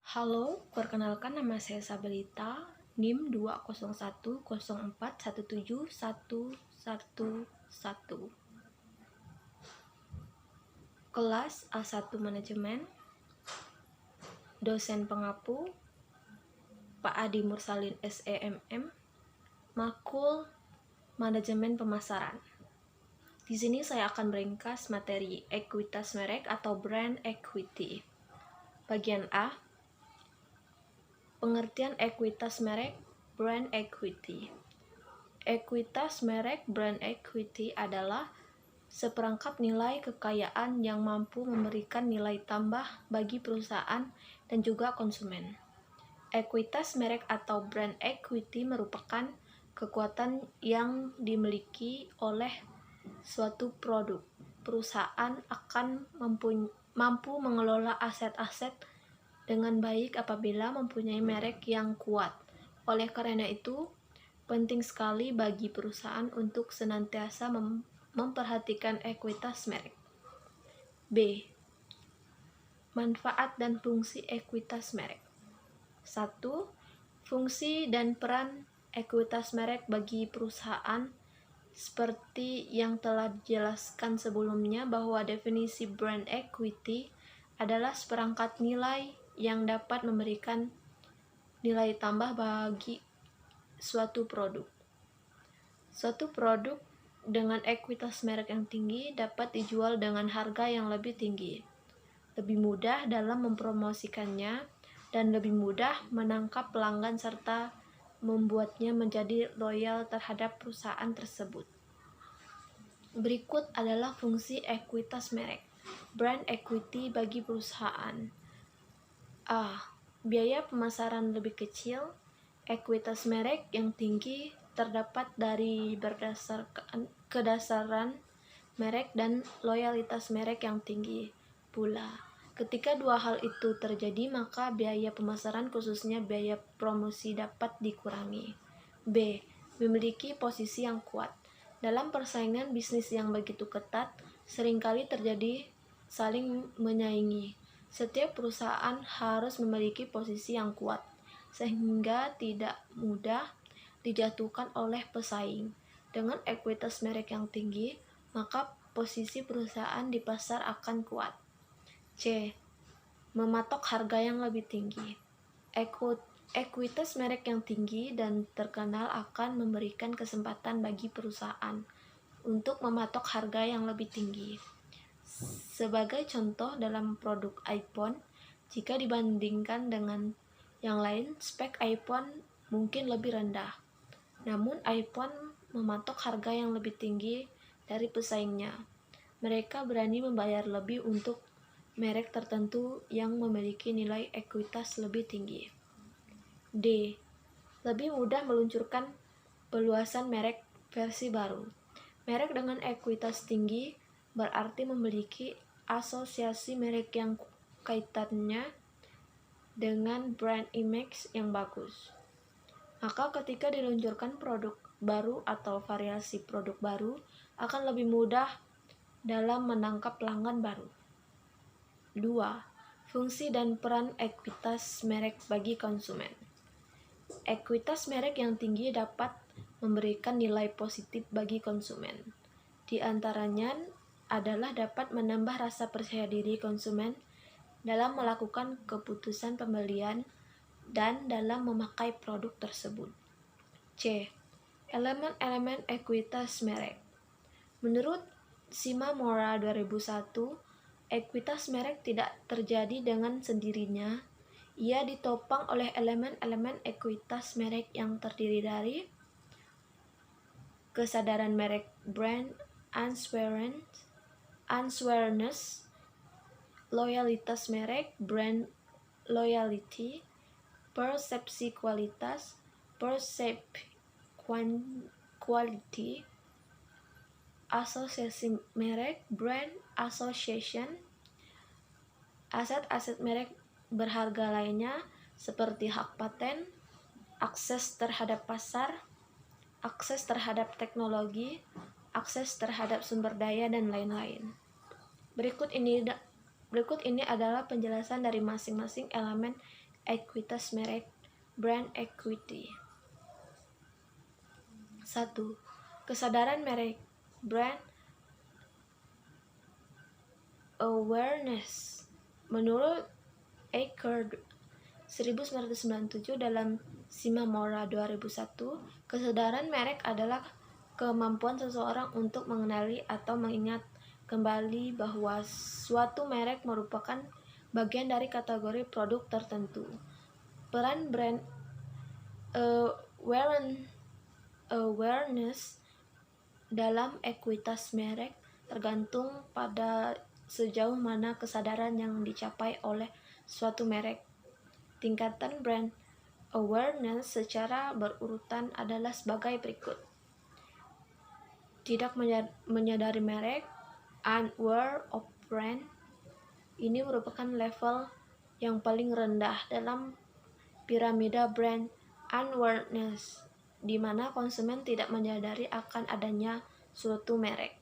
Halo, perkenalkan nama saya Sabelita, NIM 20104171111. Kelas A1 Manajemen. Dosen pengapu Pak Adi Mursalin SEMM, Makul Manajemen Pemasaran. Di sini saya akan meringkas materi ekuitas merek atau brand equity. Bagian A, pengertian ekuitas merek, brand equity. Ekuitas merek brand equity adalah seperangkat nilai kekayaan yang mampu memberikan nilai tambah bagi perusahaan dan juga konsumen. Ekuitas merek atau brand equity merupakan kekuatan yang dimiliki oleh suatu produk. Perusahaan akan mampu mengelola aset-aset dengan baik apabila mempunyai merek yang kuat. Oleh karena itu, penting sekali bagi perusahaan untuk senantiasa memperhatikan ekuitas merek. B. Manfaat dan fungsi ekuitas merek. 1. Fungsi dan peran ekuitas merek bagi perusahaan seperti yang telah dijelaskan sebelumnya bahwa definisi brand equity adalah seperangkat nilai yang dapat memberikan nilai tambah bagi suatu produk. Suatu produk dengan ekuitas merek yang tinggi dapat dijual dengan harga yang lebih tinggi, lebih mudah dalam mempromosikannya, dan lebih mudah menangkap pelanggan serta membuatnya menjadi loyal terhadap perusahaan tersebut. Berikut adalah fungsi ekuitas merek, brand equity bagi perusahaan. A. Biaya pemasaran lebih kecil. Ekuitas merek yang tinggi terdapat dari berdasarkan kedasaran merek dan loyalitas merek yang tinggi pula. Ketika dua hal itu terjadi, maka biaya pemasaran khususnya biaya promosi dapat dikurangi. B. Memiliki posisi yang kuat. Dalam persaingan bisnis yang begitu ketat, seringkali terjadi saling menyaingi. Setiap perusahaan harus memiliki posisi yang kuat, sehingga tidak mudah dijatuhkan oleh pesaing. Dengan ekuitas merek yang tinggi, maka posisi perusahaan di pasar akan kuat. C. Mematok harga yang lebih tinggi. Ekuitas merek yang tinggi dan terkenal akan memberikan kesempatan bagi perusahaan untuk mematok harga yang lebih tinggi. Sebagai contoh, dalam produk iPhone, jika dibandingkan dengan yang lain, spek iPhone mungkin lebih rendah. Namun iPhone mematok harga yang lebih tinggi dari pesaingnya. Mereka berani membayar lebih untuk merek tertentu yang memiliki nilai ekuitas lebih tinggi. D. Lebih mudah meluncurkan peluasan merek versi baru. Merek dengan ekuitas tinggi berarti memiliki asosiasi merek yang kaitannya dengan brand image yang bagus. Maka ketika diluncurkan produk baru atau variasi produk baru akan lebih mudah dalam menangkap pelanggan baru. 2. Fungsi dan peran ekuitas merek bagi konsumen. Ekuitas merek yang tinggi dapat memberikan nilai positif bagi konsumen. Di antaranya adalah dapat menambah rasa percaya diri konsumen dalam melakukan keputusan pembelian dan dalam memakai produk tersebut. C. Elemen-elemen ekuitas merek. Menurut Shimamura 2001, ekuitas merek tidak terjadi dengan sendirinya. Ia ditopang oleh elemen-elemen ekuitas merek yang terdiri dari kesadaran merek brand unswearness, loyalitas merek brand loyalty, persepsi kualitas perceived quality, asosiasi merek brand association, aset-aset merek berharga lainnya seperti hak paten, akses terhadap pasar, akses terhadap teknologi, akses terhadap sumber daya, dan lain-lain. Berikut ini adalah penjelasan dari masing-masing elemen ekuitas merek, brand equity. 1. Kesadaran merek, brand awareness. Menurut Aker 1997 dalam Shimamura 2001, kesadaran merek adalah kemampuan seseorang untuk mengenali atau mengingat kembali bahwa suatu merek merupakan bagian dari kategori produk tertentu. Peran brand awareness dalam ekuitas merek tergantung pada sejauh mana kesadaran yang dicapai oleh suatu merek. Tingkatan brand awareness secara berurutan adalah sebagai berikut. Tidak menyadari merek, unaware of brand. Ini merupakan level yang paling rendah dalam piramida brand awareness, di mana konsumen tidak menyadari akan adanya suatu merek.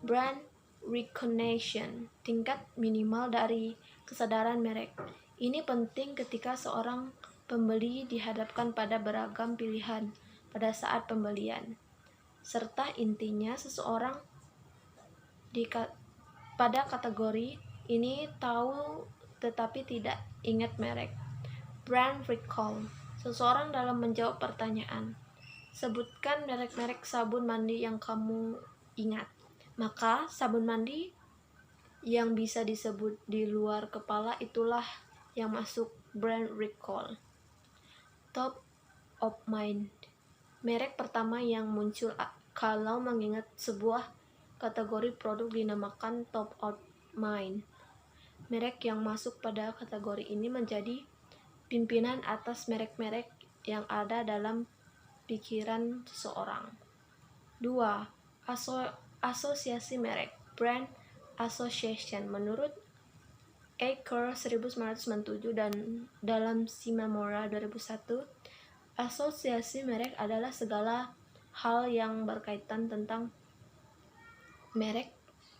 Brand recognition, tingkat minimal dari kesadaran merek. Ini penting ketika seorang pembeli dihadapkan pada beragam pilihan pada saat pembelian, serta intinya seseorang pada kategori ini tahu tetapi tidak ingat merek. Brand recall, seseorang dalam menjawab pertanyaan, sebutkan merek-merek sabun mandi yang kamu ingat. Maka sabun mandi yang bisa disebut di luar kepala itulah yang masuk brand recall. Top of mind, merek pertama yang muncul kalau mengingat sebuah kategori produk dinamakan top of mind. Merek yang masuk pada kategori ini menjadi pimpinan atas merek-merek yang ada dalam pikiran seseorang. 2. Asosiasi merek, brand association. Menurut Aker 1997 dan dalam Shimamura 2001, asosiasi merek adalah segala hal yang berkaitan tentang merek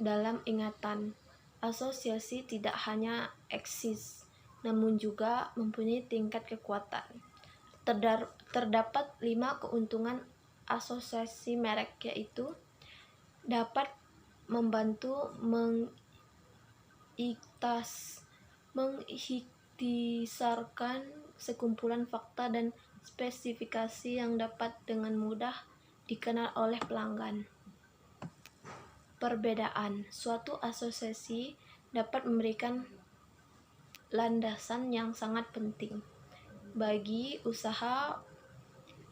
dalam ingatan. Asosiasi tidak hanya eksis, namun juga mempunyai tingkat kekuatan. Terdapat 5 keuntungan asosiasi merek, yaitu dapat membantu mengiktisarkan sekumpulan fakta dan spesifikasi yang dapat dengan mudah dikenal oleh pelanggan. Perbedaan, suatu asosiasi dapat memberikan landasan yang sangat penting bagi usaha.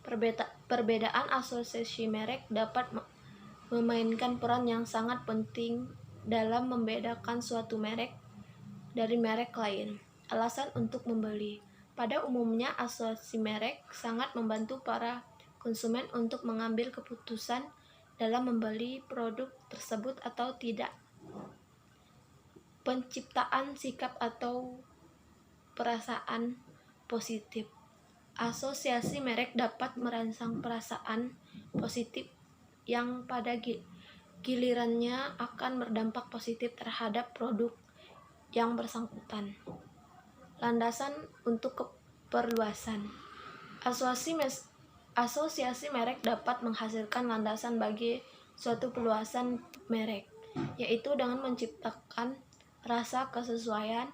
Perbedaan asosiasi merek dapat memainkan peran yang sangat penting dalam membedakan suatu merek dari merek lain. Alasan untuk membeli. Pada umumnya, asosiasi merek sangat membantu para konsumen untuk mengambil keputusan dalam membeli produk tersebut atau tidak. Penciptaan sikap atau perasaan positif. Asosiasi merek dapat merangsang perasaan positif yang pada gilirannya akan berdampak positif terhadap produk yang bersangkutan. Landasan untuk keperluasan. Asosiasi merek dapat menghasilkan landasan bagi suatu perluasan merek, yaitu dengan menciptakan rasa kesesuaian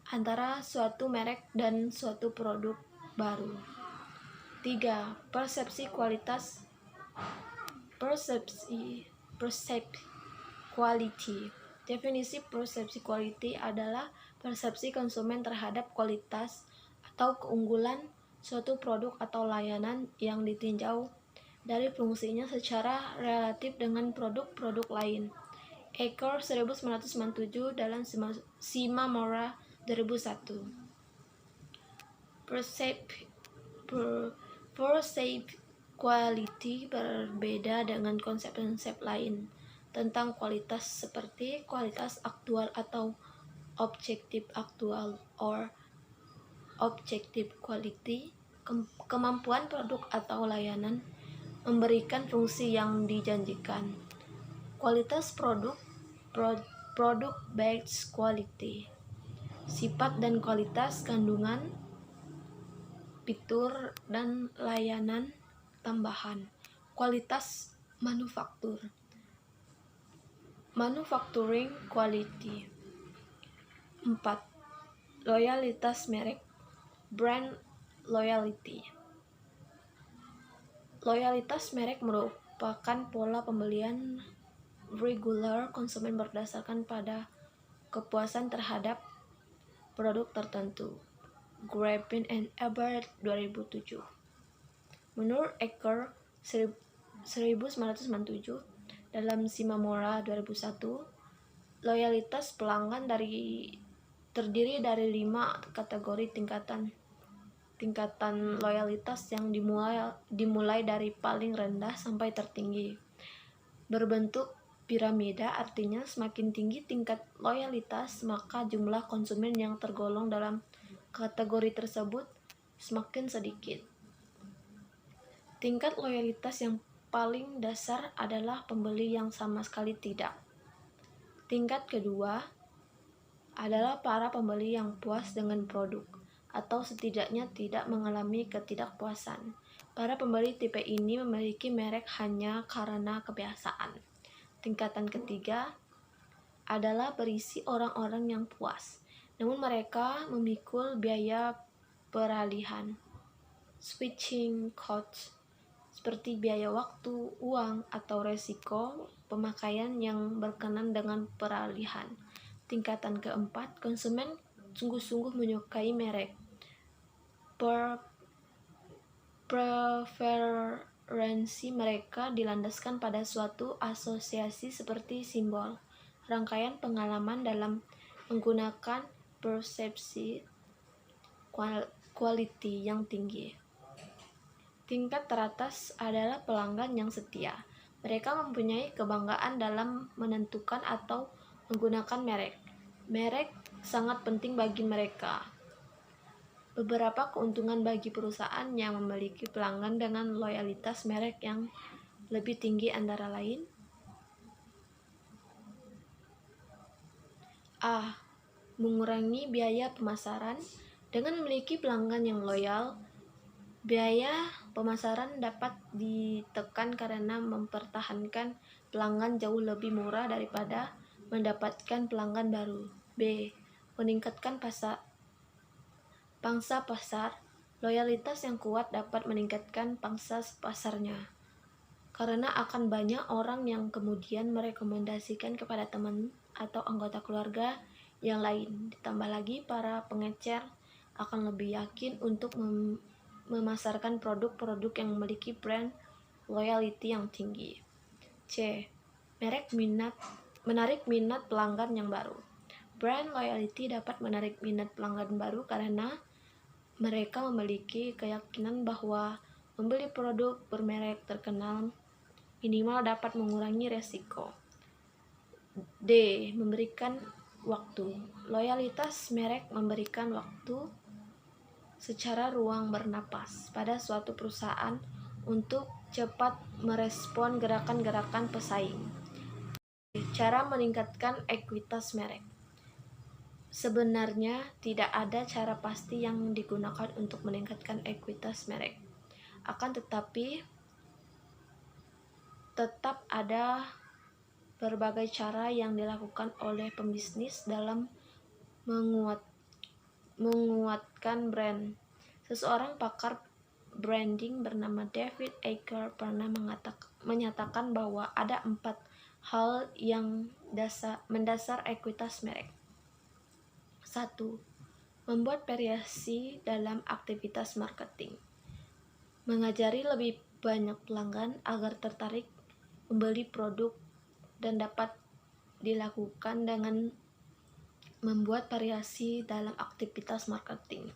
antara suatu merek dan suatu produk baru. 3. Persepsi kualitas. Persepsi quality. Definisi persepsi quality adalah persepsi konsumen terhadap kualitas atau keunggulan suatu produk atau layanan yang ditinjau dari fungsinya secara relatif dengan produk-produk lain. Aker 1997 dalam Shimamura 2001. Perceived quality berbeda dengan konsep-konsep lain tentang kualitas seperti kualitas aktual atau objektif aktual or objective quality. Kemampuan produk atau layanan memberikan fungsi yang dijanjikan. Kualitas product based quality. Sifat dan kualitas kandungan fitur, dan layanan tambahan. Kualitas manufaktur. Manufacturing quality. 4. Loyalitas merek, brand loyalty. Loyalitas merek merupakan pola pembelian regular konsumen berdasarkan pada kepuasan terhadap produk tertentu. Graben and Ebert 2007. Menurut Ecker 1997 dalam Shimamura 2001, loyalitas pelanggan terdiri dari 5 kategori tingkatan loyalitas yang dimulai dari paling rendah sampai tertinggi. Berbentuk piramida, artinya semakin tinggi tingkat loyalitas, maka jumlah konsumen yang tergolong dalam kategori tersebut semakin sedikit. Tingkat loyalitas yang paling dasar adalah pembeli yang sama sekali tidak. Tingkat kedua adalah para pembeli yang puas dengan produk, atau setidaknya tidak mengalami ketidakpuasan. Para pembeli tipe ini memiliki merek hanya karena kebiasaan. Tingkatan ketiga adalah berisi orang-orang yang puas, namun mereka memikul biaya peralihan, switching costs, seperti biaya waktu, uang, atau resiko pemakaian yang berkenan dengan peralihan. Tingkatan keempat, konsumen sungguh-sungguh menyukai merek. Preferensi mereka dilandaskan pada suatu asosiasi seperti simbol, rangkaian pengalaman dalam menggunakan persepsi quality yang tinggi. Tingkat teratas adalah pelanggan yang setia. Mereka mempunyai kebanggaan dalam menentukan atau menggunakan merek. Merek sangat penting bagi mereka. Beberapa keuntungan bagi perusahaan yang memiliki pelanggan dengan loyalitas merek yang lebih tinggi antara lain: A. Mengurangi biaya pemasaran. Dengan memiliki pelanggan yang loyal, biaya pemasaran dapat ditekan karena mempertahankan pelanggan jauh lebih murah daripada mendapatkan pelanggan baru. B. Meningkatkan pangsa pasar. Loyalitas yang kuat dapat meningkatkan pangsa pasarnya, karena akan banyak orang yang kemudian merekomendasikan kepada teman atau anggota keluarga yang lain. Ditambah lagi, para pengecer akan lebih yakin untuk memasarkan produk-produk yang memiliki brand loyalty yang tinggi. C. Menarik minat pelanggan yang baru. Brand loyalty dapat menarik minat pelanggan baru karena mereka memiliki keyakinan bahwa membeli produk bermerek terkenal minimal dapat mengurangi resiko. D. Memberikan waktu. Loyalitas merek memberikan waktu secara ruang bernapas pada suatu perusahaan untuk cepat merespon gerakan-gerakan pesaing. Cara meningkatkan ekuitas merek. Sebenarnya tidak ada cara pasti yang digunakan untuk meningkatkan ekuitas merek. Akan tetapi, tetap ada berbagai cara yang dilakukan oleh pembisnis dalam menguatkan brand. Seseorang pakar branding bernama David Ecker pernah menyatakan bahwa ada 4 hal yang mendasar ekuitas merek. 1. Membuat variasi dalam aktivitas marketing. Mengajari lebih banyak pelanggan agar tertarik membeli produk dan dapat dilakukan dengan membuat variasi dalam aktivitas marketing.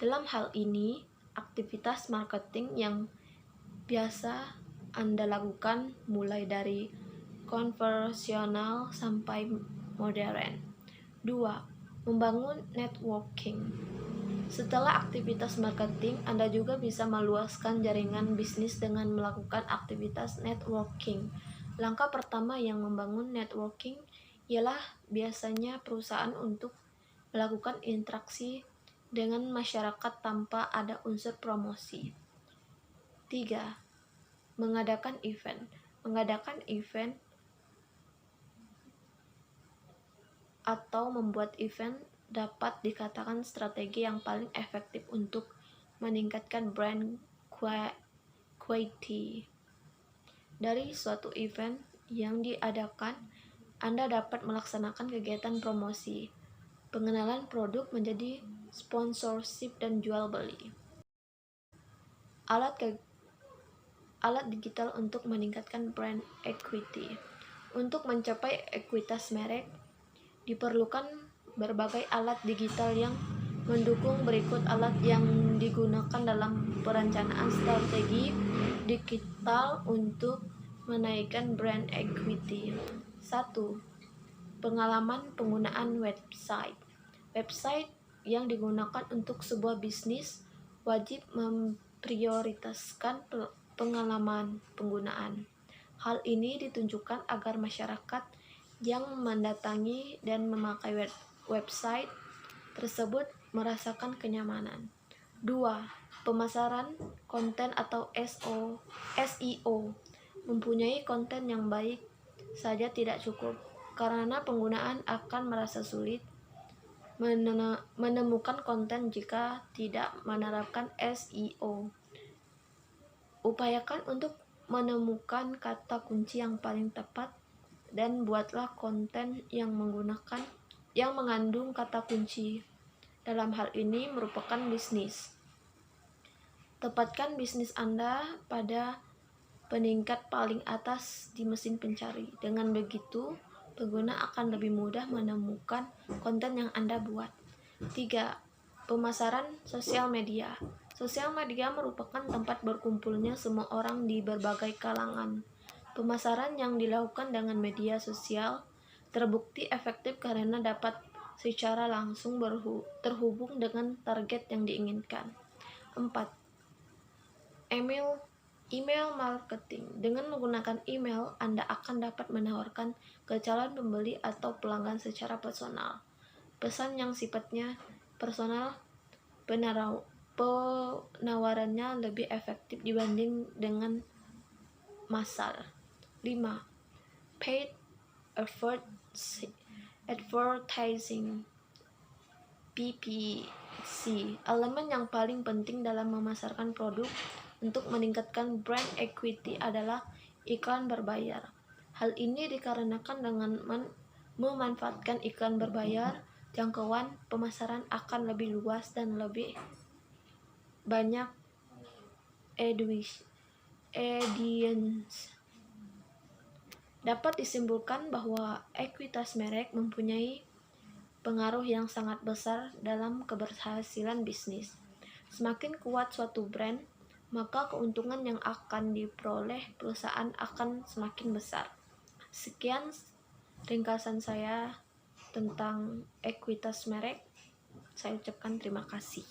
Dalam hal ini, aktivitas marketing yang biasa Anda lakukan mulai dari konvensional sampai modern. 2. Membangun networking. Setelah aktivitas marketing, Anda juga bisa meluaskan jaringan bisnis dengan melakukan aktivitas networking. Langkah pertama yang membangun networking ialah biasanya perusahaan untuk melakukan interaksi dengan masyarakat tanpa ada unsur promosi. 3. Mengadakan event. Mengadakan event atau membuat event dapat dikatakan strategi yang paling efektif untuk meningkatkan brand equity. Dari suatu event yang diadakan, Anda dapat melaksanakan kegiatan promosi, pengenalan produk menjadi sponsorship dan jual beli. Alat digital untuk meningkatkan brand equity. Untuk mencapai ekuitas merek, diperlukan berbagai alat digital yang mendukung. Berikut alat yang digunakan dalam perencanaan strategi digital untuk menaikkan brand equity. 1. Pengalaman penggunaan website. Website yang digunakan untuk sebuah bisnis wajib memprioritaskan pengalaman penggunaan. Hal ini ditunjukkan agar masyarakat yang mendatangi dan memakai website tersebut merasakan kenyamanan. 2. Pemasaran konten atau SEO. Mempunyai konten yang baik saja tidak cukup, karena penggunaan akan merasa sulit menemukan konten jika tidak menerapkan SEO. Upayakan untuk menemukan kata kunci yang paling tepat dan buatlah konten yang mengandung kata kunci. Dalam hal ini merupakan bisnis. Tempatkan bisnis Anda pada peningkat paling atas di mesin pencari. Dengan begitu, pengguna akan lebih mudah menemukan konten yang Anda buat. 3. Pemasaran sosial media. Sosial media merupakan tempat berkumpulnya semua orang di berbagai kalangan. Pemasaran yang dilakukan dengan media sosial terbukti efektif karena dapat secara langsung terhubung dengan target yang diinginkan. 4. Email marketing. Dengan menggunakan email, Anda akan dapat menawarkan ke calon pembeli atau pelanggan secara personal. Pesan yang sifatnya personal, penawarannya lebih efektif dibanding dengan massal. 5. Paid advertising PPC. Elemen yang paling penting dalam memasarkan produk untuk meningkatkan brand equity adalah iklan berbayar. Hal ini dikarenakan dengan memanfaatkan iklan berbayar, jangkauan pemasaran akan lebih luas dan lebih banyak audience. Dapat disimpulkan bahwa ekuitas merek mempunyai pengaruh yang sangat besar dalam keberhasilan bisnis. Semakin kuat suatu brand, maka keuntungan yang akan diperoleh perusahaan akan semakin besar. Sekian ringkasan saya tentang ekuitas merek. Saya ucapkan terima kasih.